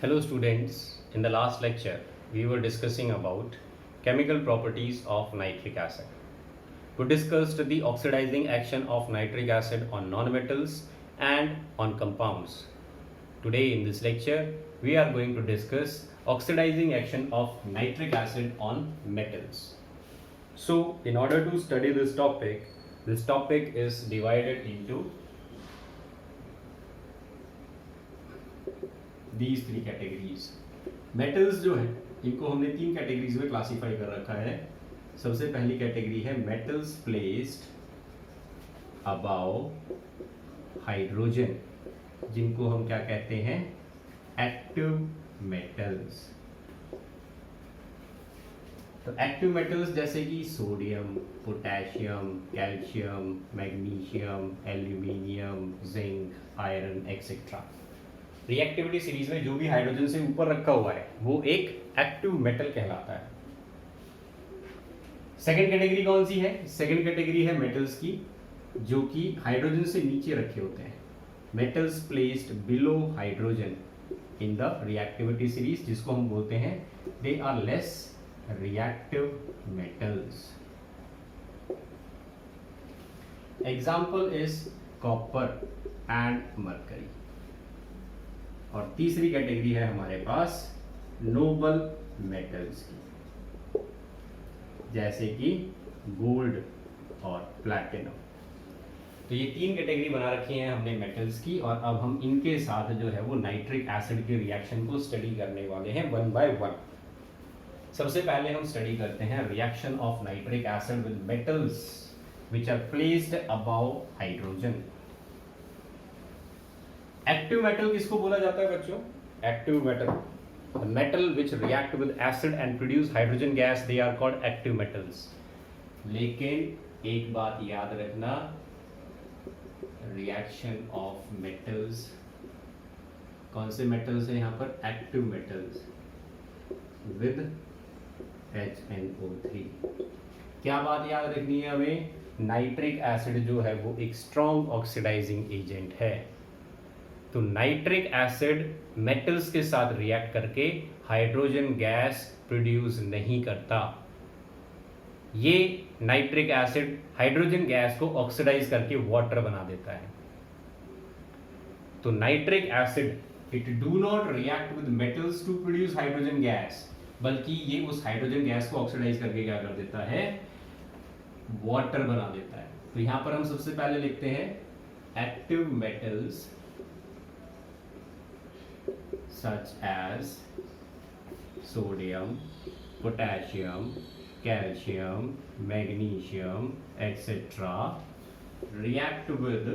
Hello students, in the last lecture we were discussing about chemical properties of nitric acid. We discussed the oxidizing action of nitric acid on nonmetals and on compounds. Today in this lecture we are going to discuss oxidizing action of nitric acid on metals. So in order to study this topic is divided into these three categories. Metals जो है इनको हमने तीन categories में classify कर रखा है. सबसे पहली कैटेगरी है मेटल्स प्लेस्ड अबाव हाइड्रोजन, जिनको हम क्या कहते हैं, एक्टिव मेटल्स. तो एक्टिव मेटल्स जैसे कि sodium, potassium, calcium, magnesium, aluminium, zinc, iron etcetera. Reactivity series में जो भी हाइड्रोजन से ऊपर रखा हुआ है वो एक एक्टिव मेटल कहलाता है. सेकेंड कैटेगरी कौन सी है? सेकेंड कैटेगरी है मेटल्स की जो कि हाइड्रोजन से नीचे रखे होते हैं. Metals placed below hydrogen in the reactivity series, जिसको हम बोलते हैं they are less reactive metals. Example is copper and mercury. और तीसरी कैटेगरी है हमारे पास नोबल मेटल्स की, जैसे कि गोल्ड और प्लैटिनम. तो ये तीन कैटेगरी बना रखी हैं हमने मेटल्स की, और अब हम इनके साथ जो है वो नाइट्रिक एसिड के रिएक्शन को स्टडी करने वाले हैं वन बाय वन. सबसे पहले हम स्टडी करते हैं reaction of nitric acid with metals which are placed above hydrogen. Active metal किसको बोला जाता है बच्चों? Active metal, the metal which react with acid and produce hydrogen gas, they are called active metals. लेकिन एक बात याद रखना, रिएक्शन ऑफ मेटल्स, कौन से मेटल्स है यहाँ पर? Active metals with HNO3. क्या बात याद रखनी है हमें? नाइट्रिक एसिड जो है वो एक स्ट्रॉन्ग ऑक्सीडाइजिंग एजेंट है. तो नाइट्रिक एसिड मेटल्स के साथ रिएक्ट करके हाइड्रोजन गैस प्रोड्यूस नहीं करता. ये नाइट्रिक एसिड हाइड्रोजन गैस को ऑक्सीडाइज करके वाटर बना देता है. तो nitric acid it do not react with metals to produce hydrogen gas, बल्कि ये उस हाइड्रोजन गैस को ऑक्सीडाइज करके क्या कर देता है? वाटर बना देता है. तो यहां पर हम सबसे पहले लिखते हैं active metals such as sodium, potassium, calcium, magnesium, etc. react with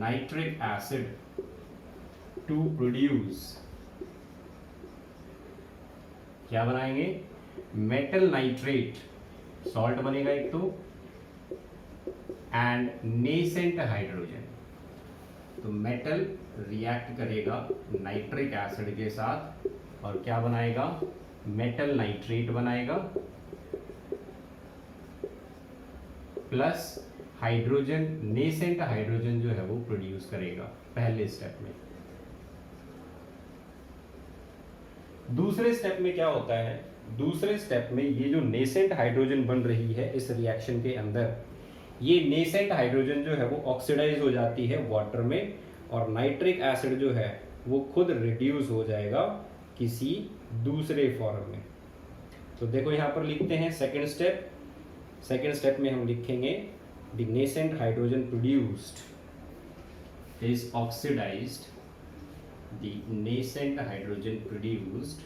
nitric acid to produce, क्या बनाएंगे? मेटल नाइट्रेट, सॉल्ट बनेगा एक तो, एंड नेसेंट हाइड्रोजन. तो मेटल रिएक्ट करेगा नाइट्रिक एसिड के साथ और क्या बनाएगा? मेटल नाइट्रेट बनाएगा प्लस हाइड्रोजन, नेसेंट हाइड्रोजन जो है वो प्रोड्यूस करेगा पहले स्टेप में. दूसरे स्टेप में क्या होता है? दूसरे स्टेप में ये जो नेसेंट हाइड्रोजन बन रही है इस रिएक्शन के अंदर, ये नेसेंट हाइड्रोजन जो है वो ऑक्सीडाइज हो जाती है वाटर में, और नाइट्रिक एसिड जो है वो खुद रिड्यूस हो जाएगा किसी दूसरे फॉर्म में. तो देखो यहाँ पर लिखते हैं सेकेंड स्टेप. सेकेंड स्टेप में हम लिखेंगे the nascent hydrogen produced is oxidised, the nascent hydrogen produced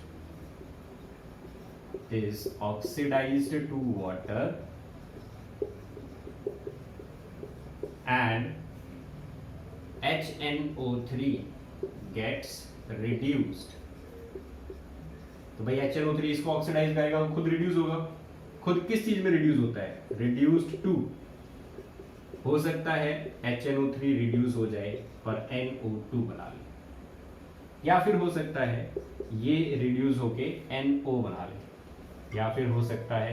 is oxidised to water and HNO3 gets reduced. तो भाई HNO3 इसको ऑक्सीडाइज करेगा तो खुद रिड्यूस होगा. खुद किस चीज में रिड्यूस होता है? Reduced to. हो सकता है HNO3 रिड्यूस हो जाए और NO2 बना ले, या फिर हो सकता है ये रिड्यूस होके NO बना ले, या फिर हो सकता है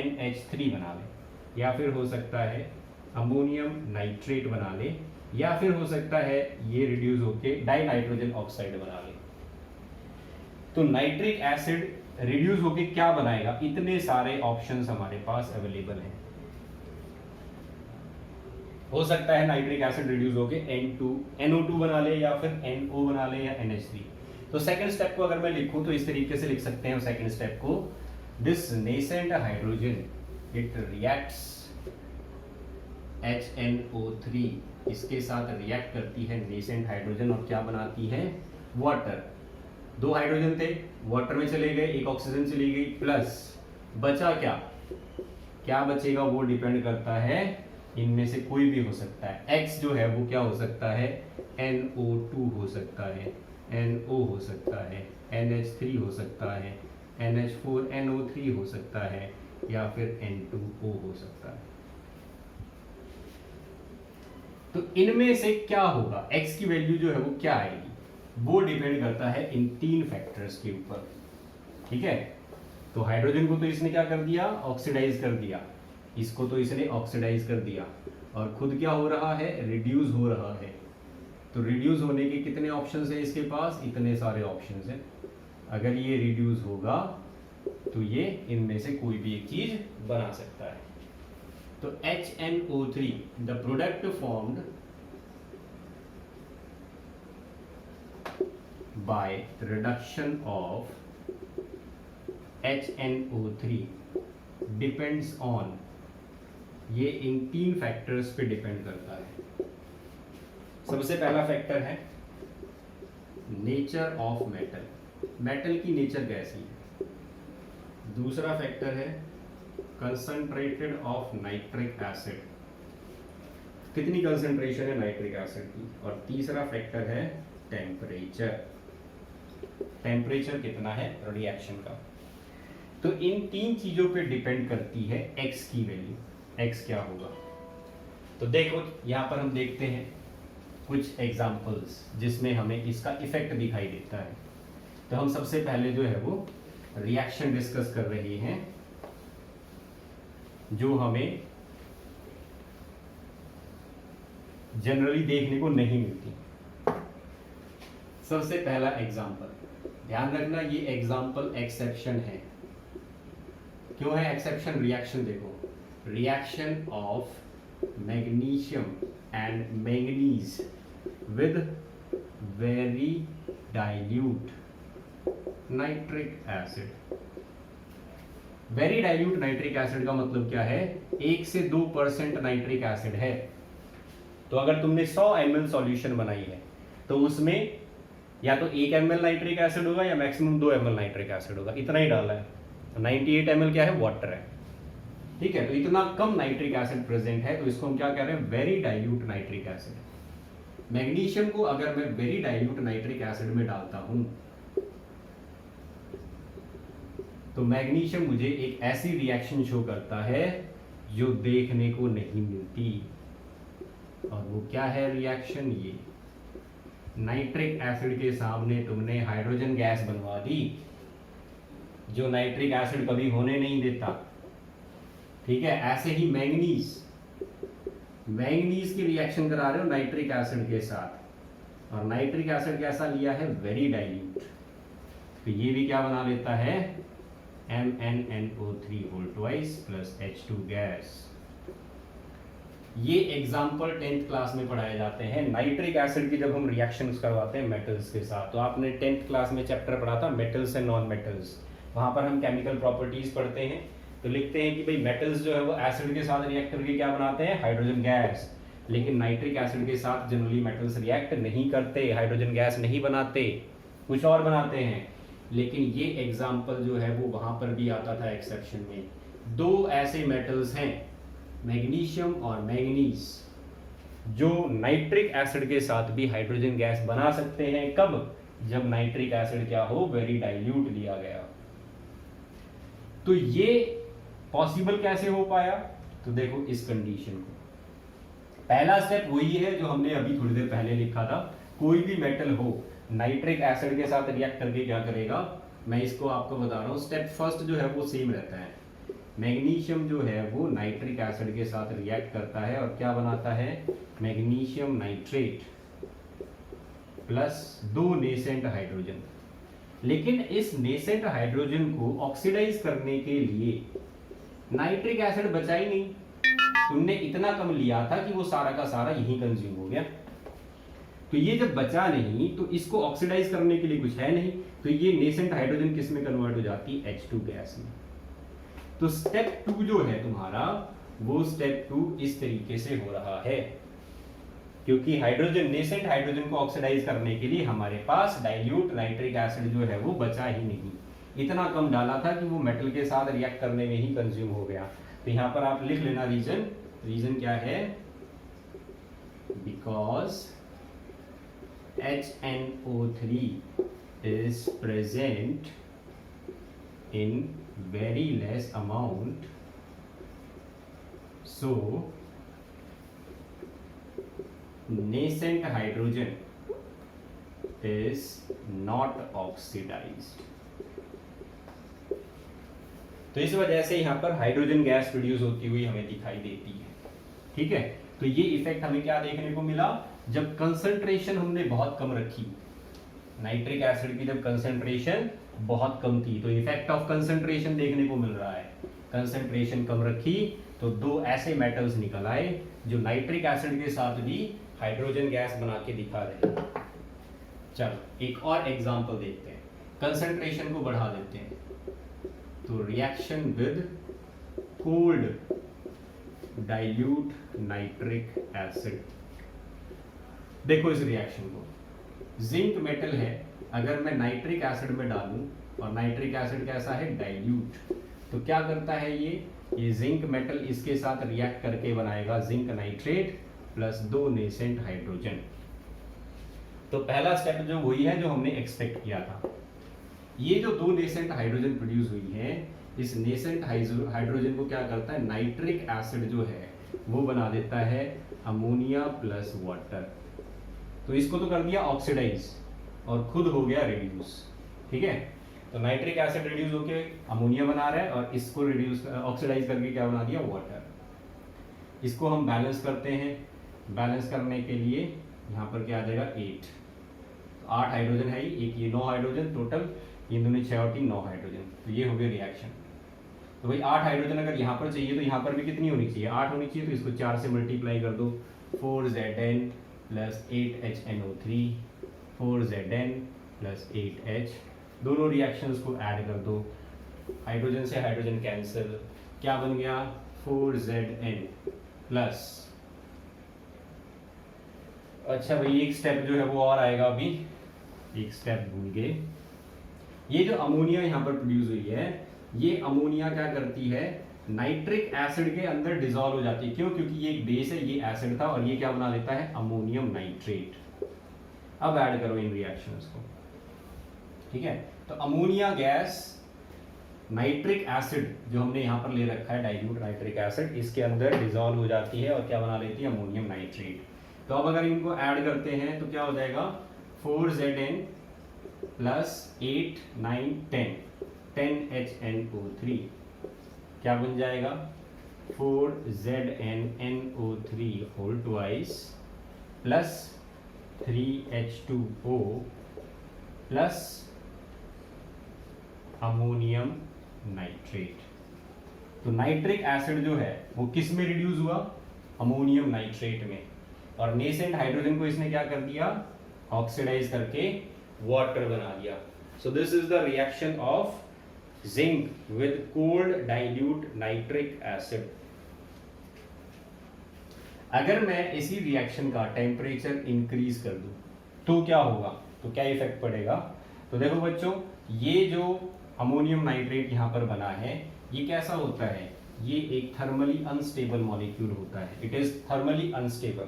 NH3 बना ले, या फिर हो सकता है अमोनियम नाइट्रेट बना ले, या फिर हो सकता है ये रिड्यूस होके डाई नाइट्रोजन ऑक्साइड बना ले। तो नाइट्रिक एसिड रिड्यूस होके क्या बनाएगा, इतने सारे ऑप्शंस हमारे पास अवेलेबल हैं। हो सकता है नाइट्रिक एसिड रिड्यूस होके NO2 बना ले, या फिर NO बना ले, या NH3। तो सेकंड स्टेप को अगर मैं लिखूं तो इस तरीके से लिख सकते हैं सेकंड स्टेप को, this nascent hydrogen it reacts HNO3, इसके साथ रिएक्ट करती है नेसेंट हाइड्रोजन और क्या बनाती है, वाटर। 2 हाइड्रोजन थे, वाटर में चले गए, 1 ऑक्सीजन चली गई, प्लस बचा क्या बचेगा वो डिपेंड करता है, इनमें से कोई भी हो सकता है। X जो है वो क्या हो सकता है, NO2 हो सकता है, NO हो सकता है, NH3 हो सकता है, NH4 NO3 हो सकता है, या फिर N2O हो सकता है। तो इनमें से क्या होगा, X की वैल्यू जो है वो क्या आएगी, वो डिपेंड करता है इन 3 फैक्टर्स के ऊपर। ठीक है, तो हाइड्रोजन को तो इसने क्या कर दिया, ऑक्सीडाइज कर दिया, इसको तो इसने ऑक्सीडाइज कर दिया, और खुद क्या हो रहा है, रिड्यूस हो रहा है। तो रिड्यूस होने के कितने ऑप्शंस हैं इसके पास, इतने सारे ऑप्शंस हैं। अगर ये रिड्यूस होगा तो ये इनमें से कोई भी एक चीज बना सकता है। तो HNO3 the product formed by reduction of HNO3 depends on, ये इन 3 फैक्टर्स पे डिपेंड करता है। सबसे पहला फैक्टर है नेचर ऑफ मेटल, मेटल की नेचर कैसी है। दूसरा फैक्टर है कंसंट्रेटेड ऑफ नाइट्रिक एसिड, कितनी कंसंट्रेशन है नाइट्रिक एसिड की। और तीसरा फैक्टर है टेम्परेचर, टेम्परेचर कितना है रिएक्शन का। तो इन 3 चीजों पे डिपेंड करती है X की वैल्यू, X क्या होगा। तो देखो यहां पर हम देखते हैं कुछ एग्जाम्पल्स जिसमें हमें इसका इफेक्ट दिखाई देता है। तो हम सबसे पहले जो है वो रिएक्शन डिस्कस कर रहे हैं जो हमें जनरली देखने को नहीं मिलती। सबसे पहला एग्जाम्पल, ध्यान रखना ये एग्जाम्पल एक्सेप्शन है। क्यों है एक्सेप्शन, रिएक्शन देखो, reaction of magnesium and manganese with very dilute nitric acid। Very dilute nitric acid का मतलब क्या है, 1 से 2% नाइट्रिक एसिड है। तो अगर तुमने 100 ml सॉल्यूशन बनाई है तो उसमें या तो 1 ml नाइट्रिक एसिड होगा या मैक्सिमम 2 ml नाइट्रिक एसिड होगा, इतना ही डाला है। 98 ml क्या है, वाटर है। ठीक है, तो इतना कम नाइट्रिक एसिड प्रेजेंट है, तो इसको हम क्या कह रहे हैं, very dilute nitric acid. Magnesium को अगर मैं वेरी डाइल्यूट नाइट्रिक एसिड में डालता हूं तो मैग्नीशियम मुझे एक ऐसी रिएक्शन शो करता है जो देखने को नहीं मिलती। और वो क्या है रिएक्शन, ये नाइट्रिक एसिड के सामने तुमने हाइड्रोजन गैस बनवा दी जो नाइट्रिक एसिड कभी होने नहीं देता। ठीक है, ऐसे ही मैंगनीज की रिएक्शन करा रहे हो नाइट्रिक एसिड के साथ, और नाइट्रिक एसिड कैसा लिया है, वेरी डाइल्यूट। तो ये भी क्या बना लेता है, MnNO3 whole twice plus H2 gas. ये एग्जाम्पल 10th क्लास में पढ़ाए जाते हैं। नाइट्रिक एसिड की जब हम रिएक्शंस करवाते हैं मेटल्स के साथ, तो आपने 10th क्लास में चैप्टर पढ़ा था मेटल्स एंड नॉन मेटल्स, वहां पर हम केमिकल प्रॉपर्टीज पढ़ते हैं। तो लिखते हैं कि भाई मेटल्स जो है वो एसिड के साथ रिएक्ट करके क्या बनाते हैं, हाइड्रोजन गैस। लेकिन नाइट्रिक एसिड के साथ जनरली मेटल्स रिएक्ट नहीं करते, हाइड्रोजन गैस नहीं बनाते, कुछ और बनाते हैं। लेकिन ये एग्जाम्पल जो है वो वहां पर भी आता था एक्सेप्शन में। 2 ऐसे मेटल्स हैं मैग्नीशियम और मैंगनीज जो नाइट्रिक एसिड के साथ भी हाइड्रोजन गैस बना सकते हैं। कब, जब नाइट्रिक एसिड क्या हो, वेरी डाइल्यूट लिया गया। तो ये पॉसिबल कैसे हो पाया, तो देखो इस कंडीशन को, पहला स्टेप वही है जो हमने अभी थोड़ी देर पहले लिखा था। कोई भी मेटल हो नाइट्रिक एसिड के साथ रिएक्ट करके क्या करेगा, मैं इसको आपको बता रहा हूं। स्टेप फर्स्ट जो है वो सेम रहता है मैग्नीशियम जो है वो नाइट्रिक एसिड के साथ रिएक्ट करता है और क्या बनाता है, magnesium nitrate plus 2 nascent hydrogen. लेकिन इस नेसेंट हाइड्रोजन को ऑक्सीडाइज करने के लिए नाइट्रिक एसिड बचा ही नहीं, तुमने इतना कम लिया था कि वो सारा का सारा यहीं कंज्यूम हो गया। तो ये जब बचा नहीं तो इसको ऑक्सीडाइज करने के लिए कुछ है नहीं, तो ये नेसेंट हाइड्रोजन किस में कन्वर्ट हो जाती है, H2 गैस में। तो स्टेप 2 जो है तुम्हारा, वो स्टेप 2 इस तरीके से हो रहा है, क्योंकि हाइड्रोजन, नेसेंट हाइड्रोजन को ऑक्सीडाइज करने के लिए हमारे पास डाइल्यूट नाइट्रिक एसिड जो है वो बचा ही नहीं, इतना कम डाला था कि वो मेटल के साथ रिएक्ट करने में ही कंज्यूम हो गया। तो यहां पर आप लिख लेना रीजन क्या है, because HNO3 is present in very less amount, so nascent hydrogen is not oxidized। तो इस वजह से यहाँ पर हाइड्रोजन गैस प्रोड्यूस होती हुई हमें दिखाई देती है। ठीक है, तो ये इफेक्ट हमें क्या देखने को मिला, जब कंसंट्रेशन हमने बहुत कम रखी, नाइट्रिक एसिड की जब कंसंट्रेशन बहुत कम थी, तो इफेक्ट ऑफ कंसंट्रेशन देखने को मिल रहा है। कंसंट्रेशन कम रखी तो 2 ऐसे मेटल्स निकल आए जो नाइट्रिक एसिड के साथ भी हाइड्रोजन गैस बना के दिखा रहे हैं। चलो एक और एग्जांपल देखते हैं, कंसंट्रेशन को बढ़ा देते हैं। तो reaction with cold dilute nitric acid, देखो इस रिएक्शन को, जिंक मेटल है, अगर मैं नाइट्रिक एसिड में डालूं, और नाइट्रिक एसिड कैसा है, डाइल्यूट, तो क्या करता है ये जिंक मेटल इसके साथ रिएक्ट करके बनाएगा zinc nitrate plus 2 nascent hydrogen. तो पहला स्टेप जो वही है जो हमने एक्सपेक्ट किया था। ये जो 2 नेसेंट हाइड्रोजन प्रोड्यूस हुई है, इस नेसेंट हाइड्रोजन को क्या करता है, नाइट्रिक एसिड जो है वो बना देता है अमोनिया प्लस वाटर। तो इसको तो कर दिया ऑक्सीडाइज और खुद हो गया रिड्यूस। ठीक है, तो नाइट्रिक एसिड रिड्यूस होके अमोनिया बना रहा है और इसको रिड्यूस ऑक्सीडाइज करके क्या बना दिया, वाटर। इसको हम बैलेंस करते हैं, बैलेंस करने के लिए यहाँ पर क्या आ जाएगा 8, 8 हाइड्रोजन है, एक ये 9 हाइड्रोजन, टोटल ये दोनों 6 और 3 9 हाइड्रोजन। तो ये हो गया रिएक्शन। तो भाई 8 हाइड्रोजन अगर यहाँ पर चाहिए तो यहाँ पर भी कितनी होनी चाहिए, 8 होनी चाहिए, तो इसको 4 से मल्टीप्लाई कर दो, 4Zn plus 8HNO3, 4Zn plus 8H, दोनों रिएक्शंस को ऐड कर दो, हाइड्रोजन से हाइड्रोजन कैंसिल, क्या बन गया 4Zn प्लस, अच्छा भाई एक स्टेप जो है वो और आएगा, अभी एक स्टेप भूल गए। ये जो अमोनिया यहाँ पर प्रोड्यूस हुई है, ये अमोनिया क्या करती है, नाइट्रिक एसिड के अंदर डिसॉल्व हो जाती है। क्यों, क्योंकि ये एक बेस है, ये एसिड था, और ये क्या बना देता है, अमोनियम नाइट्रेट। अब ऐड करो इन रिएक्शंस को। ठीक है, तो अमोनिया गैस नाइट्रिक एसिड जो हमने यहाँ पर ले रखा है, डाइल्यूट नाइट्रिक एसिड, इसके अंदर डिसॉल्व हो जाती है और क्या बना लेती है, अमोनियम नाइट्रेट। तो अब अगर इनको ऐड करते हैं तो क्या हो जाएगा, 4Zn प्लस 8 9 10 10HNO3, क्या बन जाएगा 4ZnNO3 whole twice plus 3H2O plus ammonium nitrate. तो नाइट्रिक एसिड जो है वो किस में रिड्यूस हुआ, अमोनियम नाइट्रेट में, और नेसेंट हाइड्रोजन को इसने क्या कर दिया, ऑक्सीडाइज करके वाटर बना दिया। So this is the reaction of zinc with cold dilute nitric acid. अगर मैं इसी रिएक्शन का टेम्परेचर इंक्रीज कर दूं तो क्या होगा, तो क्या इफेक्ट पड़ेगा। तो देखो बच्चों, ये जो अमोनियम नाइट्रेट यहाँ पर बना है, ये कैसा होता है, ये एक थर्मली अनस्टेबल मॉलिक्यूल होता है, इट इज थर्मली अनस्टेबल।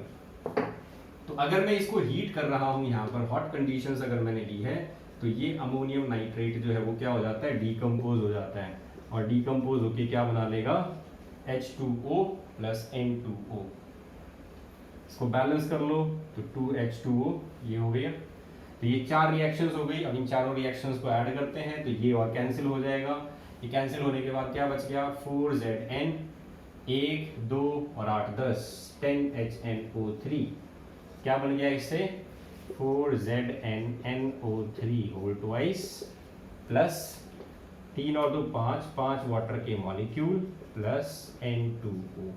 तो अगर मैं इसको हीट कर रहा हूं, यहाँ पर हॉट कंडीशंस अगर मैंने ली है, तो ये अमोनियम नाइट्रेट जो है वो क्या हो जाता है, डीकम्पोज हो जाता है, और डीकम्पोज होके क्या बना लेगा, H2O प्लस N2O। इसको बैलेंस कर लो तो 2H2O ये हो गया। तो ये 4 रिएक्शंस हो गई। अब इन चारों रिएक्शंस को ऐड करते हैं तो ये और कैंसिल हो जाएगा, ये कैंसिल होने के बाद क्या बच गया 4Zn, 1 2 और 8 10 10HNO3। क्या बन गया इससे 4ZnNO3 होल ट्वाइस प्लस 3 और 2 5 5 वाटर के मॉलिक्यूल प्लस N2O।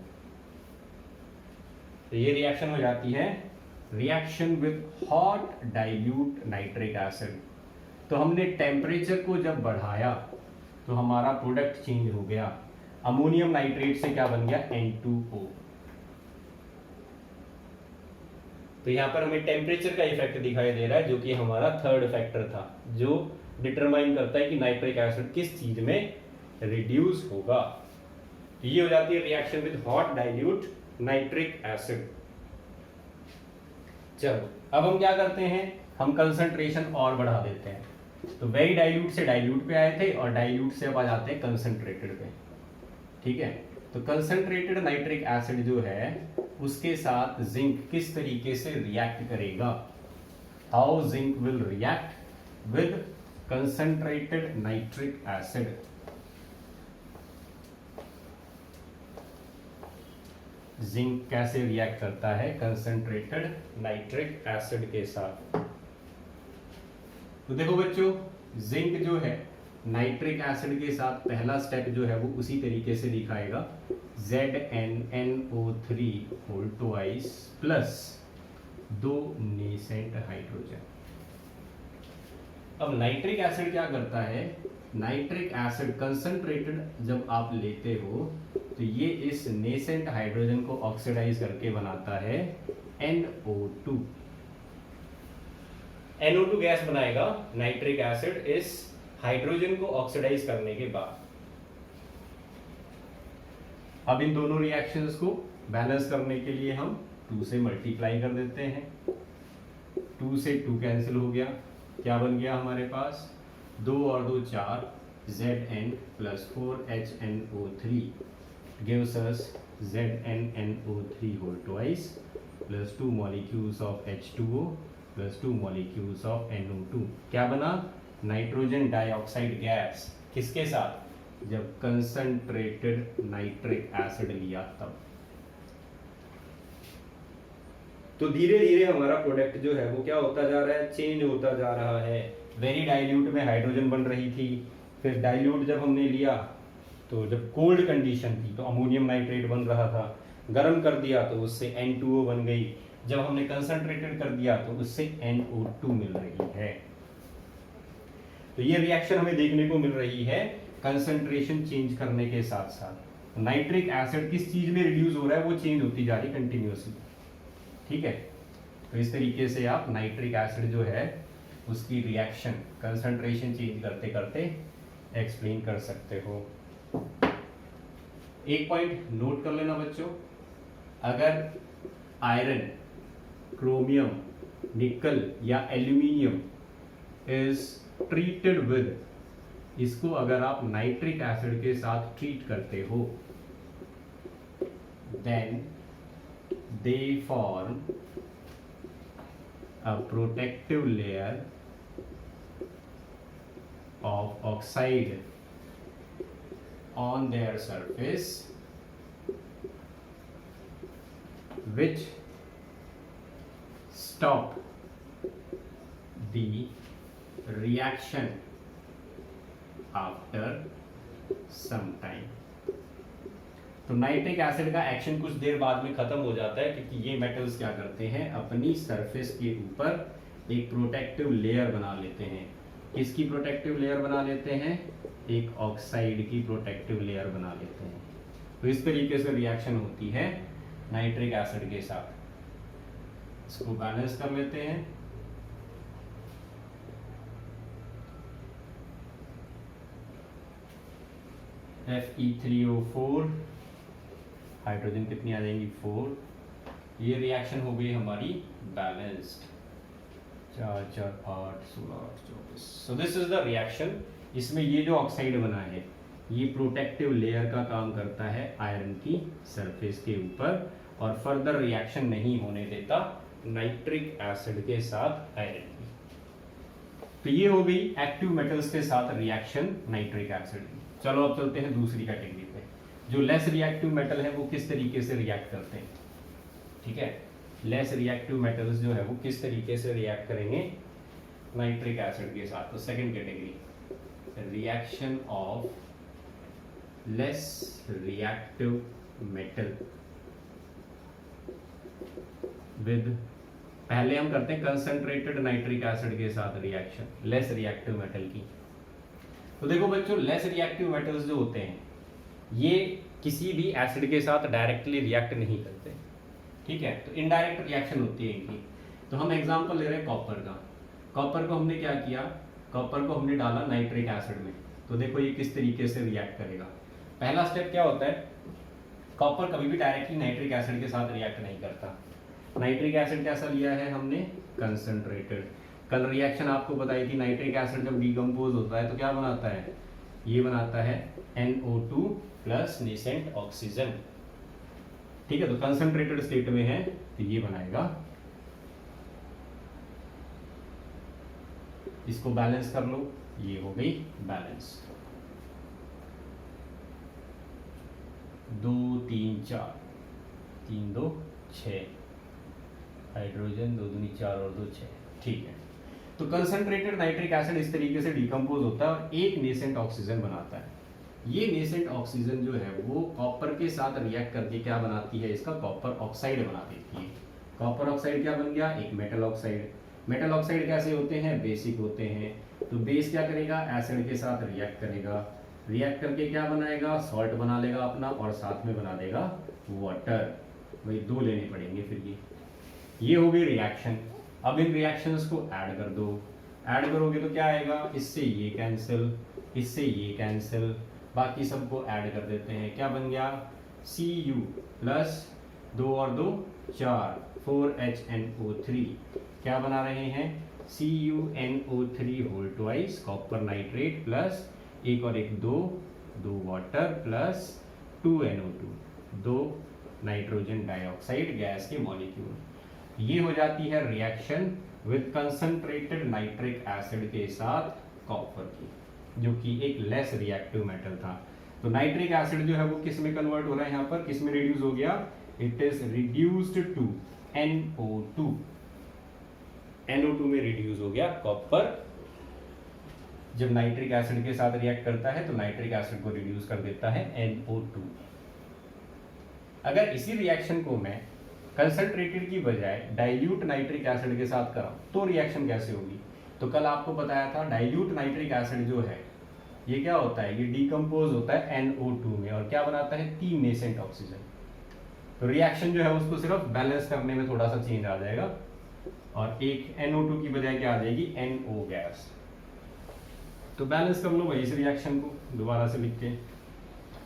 तो ये रिएक्शन हो जाती है reaction with hot dilute nitric acid. तो हमने टेम्परेचर को जब बढ़ाया तो हमारा प्रोडक्ट चेंज हो गया, अमोनियम नाइट्रेट से क्या बन गया N2O। तो यहां पर हमें टेम्परेचर का इफेक्ट दिखाई दे रहा है, जो कि हमारा थर्ड फैक्टर था जो डिटरमाइन करता है कि नाइट्रिक एसिड किस चीज में रिड्यूस होगा। तो ये हो जाती है reaction with hot dilute nitric acid. चलो अब हम क्या करते हैं, हम कंसंट्रेशन और बढ़ा देते हैं। तो वेरी डाइल्यूट से डाइल्यूट पे आए थे और डाइल्यूट से अब आ जाते हैं कंसंट्रेटेड पे। ठीक है, तो कंसंट्रेटेड नाइट्रिक एसिड जो है उसके साथ जिंक किस तरीके से रिएक्ट करेगा, how zinc will react with concentrated nitric acid. Zinc कैसे रिएक्ट करता है कंसंट्रेटेड नाइट्रिक एसिड के साथ। तो देखो बच्चों, जिंक जो है नाइट्रिक एसिड के साथ पहला स्टेप जो है वो उसी तरीके से दिखाएगा ZnNO3 whole twice plus 2 nascent hydrogen. अब नाइट्रिक एसिड क्या करता है, नाइट्रिक एसिड कंसंट्रेटेड जब आप लेते हो तो ये इस नेसेंट हाइड्रोजन को ऑक्सीडाइज करके बनाता है NO2। NO2 गैस बनाएगा नाइट्रिक एसिड इस हाइड्रोजन को ऑक्सीडाइज करने के बाद। अब इन दोनों रिएक्शंस को बैलेंस करने के लिए हम 2 से मल्टीप्लाई कर देते हैं। 2 से 2 कैंसिल हो गया, क्या बन गया हमारे पास 2 और 2 4 Zn plus 4HNO3 gives us ZnNO3 whole twice plus 2 molecules of H2O plus 2 molecules of NO2। क्या बना, नाइट्रोजन डाइऑक्साइड गैस, किसके साथ, जब कंसंट्रेटेड नाइट्रिक एसिड लिया तब। तो धीरे धीरे हमारा प्रोडक्ट जो है वो क्या होता जा रहा है, चेंज होता जा रहा है। वेरी डाइल्यूट में हाइड्रोजन बन रही थी, फिर डाइल्यूट जब हमने लिया तो जब कोल्ड कंडीशन थी तो अमोनियम नाइट्रेट बन रहा था, गर्म कर दिया तो उससे N2O बन गई, जब हमने कंसंट्रेटेड कर दिया तो उससे NO2 मिल रही है। तो ये रिएक्शन हमें देखने को मिल रही है कंसंट्रेशन चेंज करने के साथ साथ। नाइट्रिक एसिड किस चीज में रिड्यूस हो रहा है वो चेंज होती जा रही कंटिन्यूअसली। ठीक है, तो इस तरीके से आप नाइट्रिक एसिड जो है उसकी रिएक्शन कंसंट्रेशन चेंज करते करते एक्सप्लेन कर सकते हो। एक पॉइंट नोट कर लेना बच्चों, अगर आयरन, क्रोमियम, निकल या एल्यूमिनियम इज ट्रीटेड विद, इसको अगर आप नाइट्रिक एसिड के साथ ट्रीट करते हो then they form a protective layer of oxide on their surface which stop the reaction after some time। तो नाइट्रिक एसिड का एक्शन कुछ देर बाद में खत्म हो जाता है, क्योंकि ये मेटल्स क्या करते हैं, अपनी सरफेस के ऊपर एक प्रोटेक्टिव लेयर बना लेते हैं। किसकी प्रोटेक्टिव लेयर बना लेते हैं, एक ऑक्साइड की प्रोटेक्टिव लेयर बना लेते हैं। तो इस तरीके से रिएक्शन होती है नाइट्रिक एसिड के साथ। इसको बैलेंस कर लेते हैं। Fe3O4, हाइड्रोजन कितनी आ जाएंगी 4। ये रिएक्शन हो गई हमारी balanced, 4 4 8 16 8 24। So this is the reaction. इसमें ये जो ऑक्साइड बना है ये प्रोटेक्टिव लेयर का काम करता है आयरन की सरफेस के ऊपर, और फर्दर रिएक्शन नहीं होने देता नाइट्रिक एसिड के साथ आयरन की। तो ये हो गई एक्टिव मेटल्स के साथ रिएक्शन नाइट्रिक एसिड की। चलो अब चलते हैं दूसरी कैटेगरी पे, जो लेस रिएक्टिव मेटल है वो किस तरीके से रिएक्ट करते हैं। ठीक है, लेस रिएक्टिव मेटल्स जो है वो किस तरीके से रिएक्ट करेंगे नाइट्रिक एसिड के साथ। तो second category, reaction of less reactive metal with, पहले हम करते हैं कंसंट्रेटेड नाइट्रिक एसिड के साथ रिएक्शन लेस रिएक्टिव मेटल की। तो देखो बच्चों, लेस रिएक्टिव मेटल्स जो होते हैं ये किसी भी एसिड के साथ डायरेक्टली रिएक्ट नहीं करते। ठीक है, तो इनडायरेक्ट रिएक्शन होती है इनकी। तो हम एग्जांपल ले रहे हैं कॉपर का। कॉपर को हमने क्या किया, कॉपर को हमने डाला नाइट्रिक एसिड में। तो देखो ये किस तरीके से रिएक्ट करेगा। पहला स्टेप क्या होता है, कॉपर कभी भी डायरेक्टली नाइट्रिक एसिड के साथ रिएक्ट नहीं करता। नाइट्रिक एसिड कैसा लिया है हमने, कंसंट्रेटेड। कल रिएक्शन आपको बताई थी, नाइट्रिक एसिड जब डिकम्पोज होता है तो क्या बनाता है, ये बनाता है NO2 प्लस नेसेंट ऑक्सीजन। ठीक है, तो कंसंट्रेटेड स्टेट में है तो ये बनाएगा। इसको बैलेंस कर लो, ये हो गई बैलेंस। 2 3 4, 3 2 6, हाइड्रोजन 2 दूनी 4 और 2 6। ठीक है, तो कंसंट्रेटेड नाइट्रिक एसिड इस तरीके से डिकम्पोज होता है और एक नेसेंट ऑक्सीजन बनाता है। ये नेसेंट ऑक्सीजन जो है वो कॉपर के साथ रिएक्ट करके क्या बनाती है, इसका कॉपर ऑक्साइड बना देती है। कॉपर ऑक्साइड क्या बन गया, एक मेटल ऑक्साइड। मेटल ऑक्साइड कैसे होते हैं, बेसिक होते हैं। तो बेस क्या करेगा, एसिड के साथ रिएक्ट करेगा, रिएक्ट करके क्या बनाएगा, सॉल्ट बना लेगा अपना और साथ में बना देगा वाटर। वही 2 लेने पड़ेंगे फिर। ये हो गई रिएक्शन। अब इन रिएक्शंस को ऐड कर दो, ऐड करोगे तो क्या आएगा, इससे ये कैंसिल, इससे ये कैंसिल, बाकी सबको ऐड कर देते हैं। क्या बन गया, Cu प्लस 2 और 2 4, 4HNO3। क्या बना रहे हैं, CuNO3 whole twice, copper nitrate plus एक और एक 2 water plus 2NO2, 2 nitrogen dioxide gas के मॉलिक्यूल। ये हो जाती है reaction with concentrated nitric acid के साथ कॉपर की, जो कि एक लेस रिएक्टिव मेटल था। तो नाइट्रिक एसिड जो है वो किस में कन्वर्ट हो रहा है, यहाँ पर किस में रिड्यूस हो गया, it is reduced to NO2। NO2 में रिड्यूस हो गया कॉपर। जब नाइट्रिक एसिड के साथ रिएक्ट करता है तो नाइट्रिक एसिड को रिड्यूस कर देता है NO2। अगर इसी रिएक्शन को मैं कंसंट्रेटेड की बजाय डाइल्यूट नाइट्रिक एसिड के साथ कराऊं तो रिएक्शन कैसे होगी। तो कल आपको बताया था डाइल्यूट नाइट्रिक एसिड जो है ये क्या होता है, ये डिकम्पोज होता है NO2 में और क्या बनाता है, 3 नेसेंट ऑक्सीजन। तो रिएक्शन जो है उसको सिर्फ बैलेंस करने में थोड़ा सा चेंज आ जाएगा और एक NO2 की बजाय क्या आ जाएगी, NO गैस। तो बैलेंस कर लो भाई इस रिएक्शन को दोबारा से लिख के।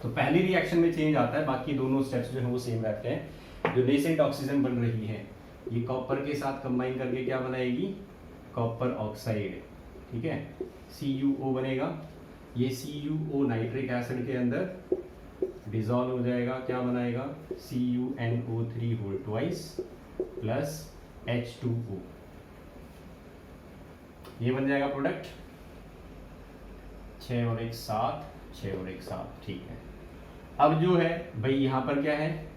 तो पहली रिएक्शन में चेंज आता है, बाकी दोनों स्टेप्स जो है वो सेम रहते हैं। जो नेसेंट ऑक्सीजन बन रही है ये कॉपर के साथ कंबाइन करके क्या बनाएगी, कॉपर ऑक्साइड। ठीक है, CuO बनेगा। ये CuO नाइट्रिक एसिड के अंदर डिसॉल्व हो जाएगा, क्या बनाएगा, CuNO3 whole twice plus H2O। ये बन जाएगा प्रोडक्ट 6 और 1 7, 6 और 1 7। ठीक है, अब जो है भाई यहाँ पर क्या है,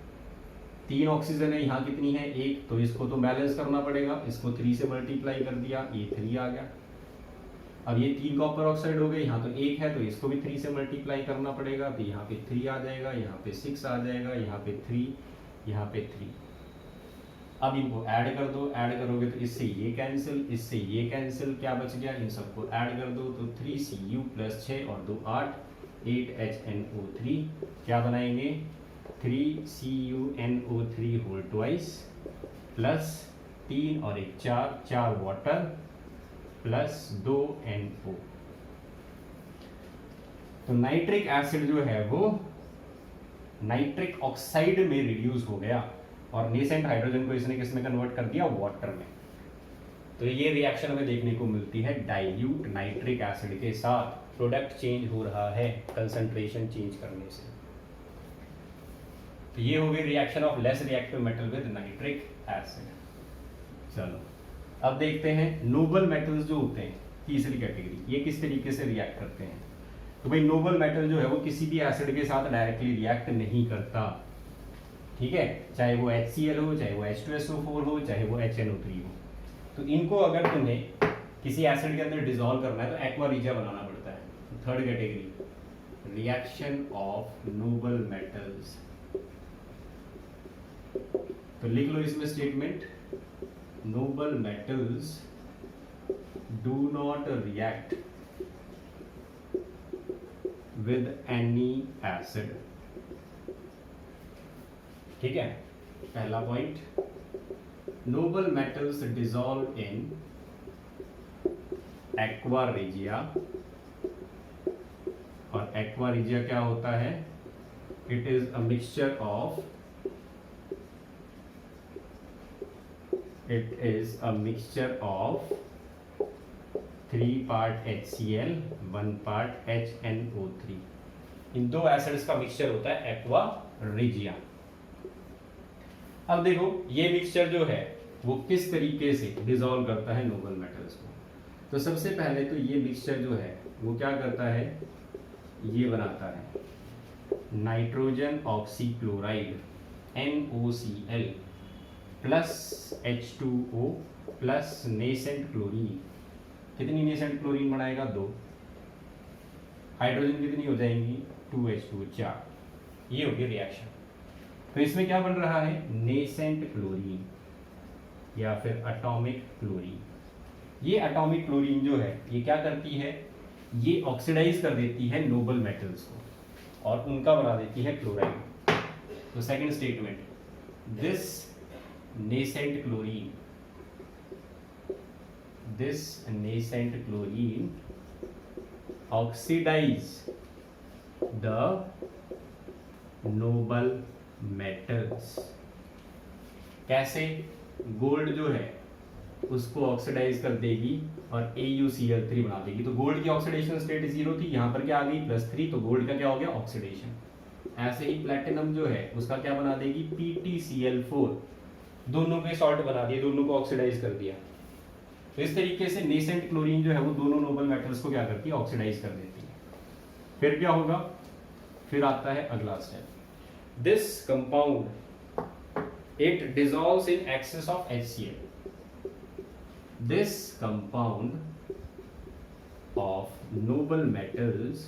3 ऑक्सीजन है, यहाँ कितनी है, 1। तो इसको तो बैलेंस करना पड़ेगा, इसको 3 से मल्टीप्लाई कर दिया, ये 3 आ गया। अब ये 3 कॉपर ऑक्साइड हो गए, यहाँ तो 1 है तो इसको भी 3 से मल्टीप्लाई करना पड़ेगा, तो यहाँ पे 3 आ जाएगा, यहाँ पे 6 आ जाएगा, यहाँ पे 3, यहाँ पे 3। अब इनको ऐड कर दो, ऐड करोगे तो इससे ये कैंसिल, इससे ये कैंसिल, क्या बच गया, इन सबको ऐड कर दो तो 3Cu प्लस 6 और 2 8, 8HNO3। क्या बनाएंगे, 3CuNO3 होल ट्वाइस प्लस 3 और 1 4, 4 वाटर प्लस 2 NO। तो नाइट्रिक एसिड जो है वो नाइट्रिक ऑक्साइड में रिड्यूस हो गया और नेसेंट हाइड्रोजन को इसने किस में कन्वर्ट कर दिया, वाटर में। तो ये रिएक्शन हमें देखने को मिलती है डाइल्यूट नाइट्रिक एसिड के साथ। प्रोडक्ट चेंज हो रहा है कंसंट्रेशन चेंज करने से। तो ये हो गई reaction of less reactive metal with nitric acid. चलो अब देखते हैं नोबल मेटल्स जो होते हैं तीसरी कैटेगरी, ये किस तरीके से रिएक्ट करते हैं? तो भाई नोबल मेटल जो है वो किसी भी एसिड के साथ डायरेक्टली रिएक्ट नहीं करता, ठीक है, चाहे वो HCl हो, चाहे वो H2SO4 हो, चाहे वो HNO3 हो। तो इनको अगर तुम्हें किसी एसिड के अंदर डिसॉल्व करना है तो एक्वा रिजिया बनाना पड़ता है। Third category, reaction of noble metals. तो लिख लो इसमें statement, noble metals do not react with any acid. ठीक है, पहला point, noble metals dissolve in aqua regia. और एक्वा रिजिया क्या होता है? It is a mixture of three part HCl, one part HNO3। इन दो एसिड्स का मिक्सचर होता है एक्वा रिजिया। अब देखो ये मिक्सचर जो है वो किस तरीके से डिसॉल्व करता है नोबल मेटल्स को। तो सबसे पहले तो ये मिक्सचर जो है वो क्या करता है, ये बनाता है nitrogen oxychloride NOCl plus H2O plus nascent chlorine. कितनी नेसेंट क्लोरीन बनाएगा? 2। हाइड्रोजन कितनी हो जाएंगी? 2H2O, 4। ये होगी रिएक्शन। तो इसमें क्या बन रहा है? नेसेंट क्लोरीन या फिर एटॉमिक क्लोरीन। ये एटॉमिक क्लोरीन जो है ये क्या करती है, ये ऑक्सीडाइज कर देती है नोबल मेटल्स को और उनका बना देती है क्लोराइड। तो second statement, this nascent chlorine oxidise the noble metals. कैसे? गोल्ड जो है उसको ऑक्सीडाइज कर देगी और AuCl3 बना देगी। तो गोल्ड की ऑक्सीडेशन स्टेट 0 थी, यहाँ पर क्या आ गई? +3। तो गोल्ड का क्या हो गया? ऑक्सीडेशन। ऐसे ही प्लेटिनम जो है उसका क्या बना देगी? PtCl4। दोनों के सॉल्ट बना दिए, दोनों को ऑक्सीडाइज कर दिया। तो इस तरीके से नेसेंट क्लोरीन जो है वो दोनों नोबल मेटल्स को क्या करती है? ऑक्सीडाइज कर देती है। फिर क्या होगा? फिर आता है अगला step, this compound it dissolves in excess of HCl। This compound of noble metals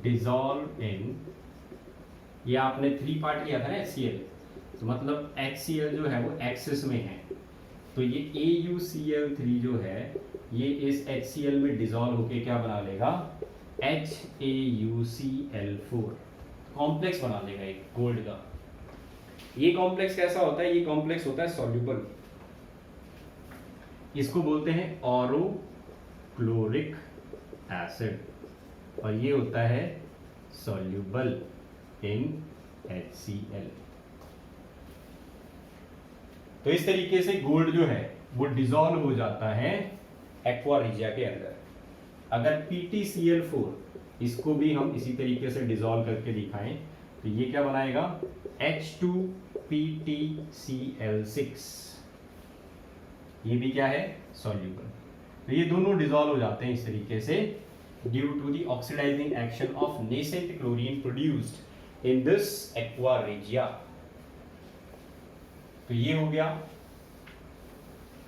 dissolve in, ये आपने 3 पार्ट लिया था ना HCl, तो मतलब HCl जो है वो एक्सेस में है, तो ये AuCl3 जो है ये इस HCl में डिसॉल्व होके क्या बना लेगा? HAuCl4 कॉम्प्लेक्स बना लेगा एक गोल्ड का। ये कॉम्प्लेक्स कैसा होता है? ये कॉम्प्लेक्स होता है सॉल्यूबल, इसको बोलते हैं ऑरोक्लोरिक एसिड, और ये होता है सॉल्यूबल इन HCl। तो इस तरीके से गोल्ड जो है वो डिसॉल्व हो जाता है एक्वा रिजिया के अंदर। अगर PtCl4 इसको भी हम इसी तरीके से डिसॉल्व करके दिखाएं तो ये क्या बनाएगा? H2PtCl6। ये भी क्या है? सॉल्यूबल। तो ये दोनों डिसॉल्व हो जाते हैं इस तरीके से due to the oxidising action of nascent chlorine produced in this aqua regia. तो ये हो गया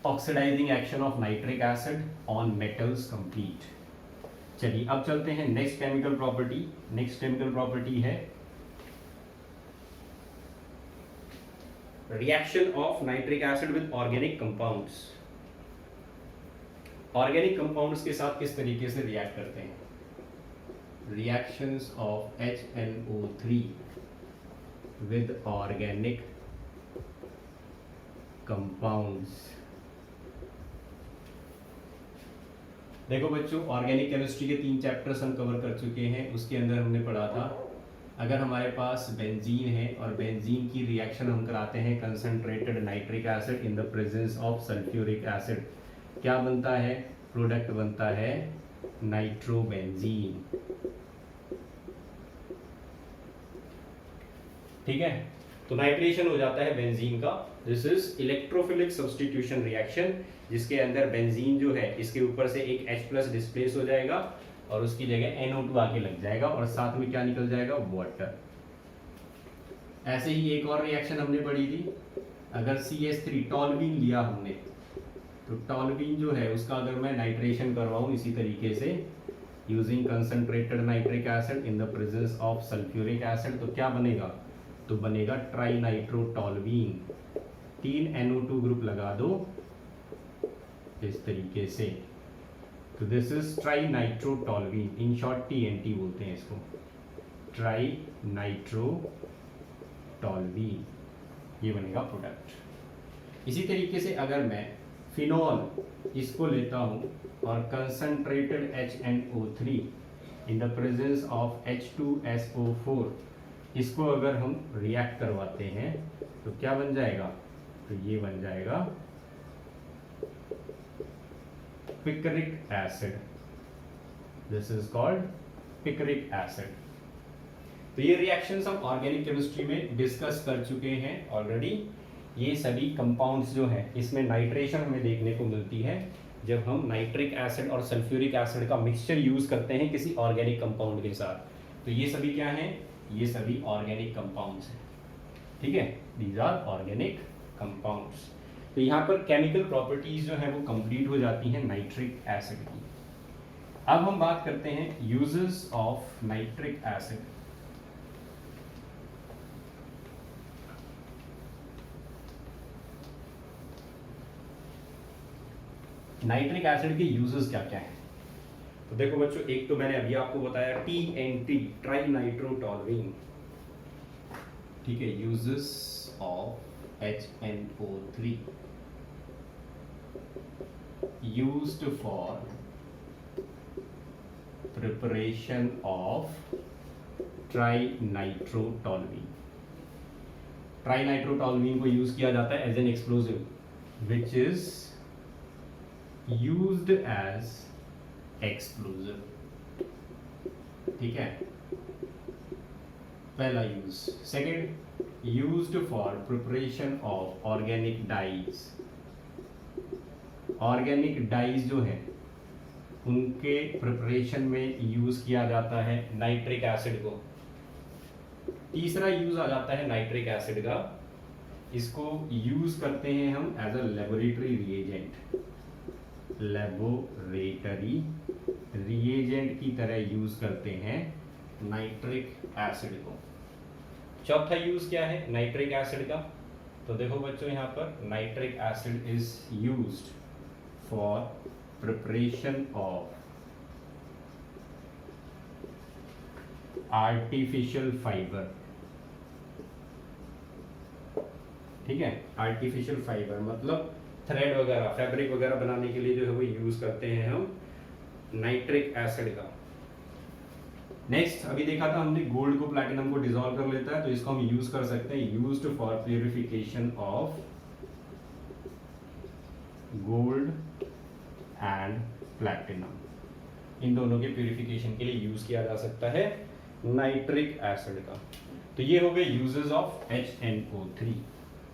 oxidising action of nitric acid on metals complete. चलिए अब चलते हैं next chemical property. Next chemical property है reaction of nitric acid with organic compounds. Organic compounds के साथ किस तरीके से रिएक्ट करते हैं? Reactions of HNO3 with organic compounds. देखो बच्चों, ऑर्गेनिक केमिस्ट्री के 3 चैप्टर्स हम कवर कर चुके हैं। उसके अंदर हमने पढ़ा था अगर हमारे पास बेंजीन है और बेंजीन की रिएक्शन हम कराते हैं concentrated nitric acid in the presence of sulphuric acid, क्या बनता है? प्रोडक्ट बनता है नाइट्रोबेंजीन। ठीक है, तो नाइट्रेशन हो जाता है बेंजीन का। This is electrophilic substitution reaction, जिसके अंदर बेंजीन जो है इसके ऊपर से एक H+ डिस्प्लेस हो जाएगा और उसकी जगह NO2 आके लग जाएगा और साथ में क्या निकल जाएगा, वाटर। ऐसे ही एक और रिएक्शन हमने पढ़ी थी, अगर CH3 टॉल्यूइन लिया हमने, तो टॉल्यूइन जो है उसका अगर मैं नाइट्रेशन करवाऊं इसी तरीके से using concentrated nitric acid in the presence of sulphuric acid, तो क्या बनेगा, तो बनेगा ट्राइनाइट्रोटॉल्यूइन। 3 NO2 ग्रुप लगा दो इस तरीके से, तो this is trinitrotoluene, in short TNT बोलते हैं इसको, ट्राइनाइट्रोटॉल्यूइन, ये बनेगा प्रोडक्ट। इसी तरीके से अगर मैं फिनॉल इसको लेता हूं और concentrated HNO3 in the presence of H2SO4, इसको अगर हम रिएक्ट करवाते हैं तो क्या बन जाएगा, तो ये बन जाएगा picric acid. This is called picric acid. तो ये रिएक्शंस हम ऑर्गेनिक केमिस्ट्री में डिस्कस कर चुके हैं ऑलरेडी। ये सभी कंपाउंड्स जो हैं इसमें नाइट्रेशन हमें देखने को मिलती है जब हम नाइट्रिक एसिड और सल्फ्यूरिक एसिड का मिक्सचर यूज करते हैं किसी ऑर्गेनिक कंपाउंड के साथ। तो ये सभी क्या हैं, ये सभी ऑर्गेनिक कंपाउंड्स हैं, ठीक है, दीज आर ऑर्गेनिक कंपाउंड्स। तो यहाँ पर केमिकल प्रॉपर्टीज जो है वो कंप्लीट हो जाती हैं नाइट्रिक एसिड की। अब हम बात करते हैं uses of nitric acid. Nitric acid के यूजेस क्या क्या हैं, तो देखो बच्चों, एक तो मैंने अभी आपको बताया TNT, ट्राइनाइट्रोटॉल्यूइन, ठीक है, uses of HNO3 used for preparation of trinitrotoluene. Trinitrotoluene को यूज किया जाता है as an explosive which is used as explosive, ठीक है, पहला use. Second, used for preparation of organic dyes। Organic dyes जो है उनके प्रिपरेशन में यूज किया जाता है नाइट्रिक एसिड को। तीसरा यूज आ जाता है नाइट्रिक एसिड का, इसको यूज करते हैं हम as a laboratory reagent, laboratory reagent की तरह यूज करते हैं नाइट्रिक एसिड को। चौथा यूज क्या है नाइट्रिक एसिड का, तो देखो बच्चों यहाँ पर nitric acid is used for preparation of artificial fibre, ठीक है, आर्टिफिशियल फाइबर मतलब थ्रेड वगैरह, फैब्रिक वगैरह बनाने के लिए जो है वो यूज करते हैं हम नाइट्रिक एसिड का। नेक्स्ट अभी देखा था हमने गोल्ड को प्लैटिनम को डिसॉल्व कर लेता है, तो इसको हम यूज कर सकते हैं, used for purification of gold and platinum, इन दोनों के प्यूरिफिकेशन के लिए यूज किया जा सकता है नाइट्रिक एसिड का। तो ये हो गए यूजेस ऑफ HNO3।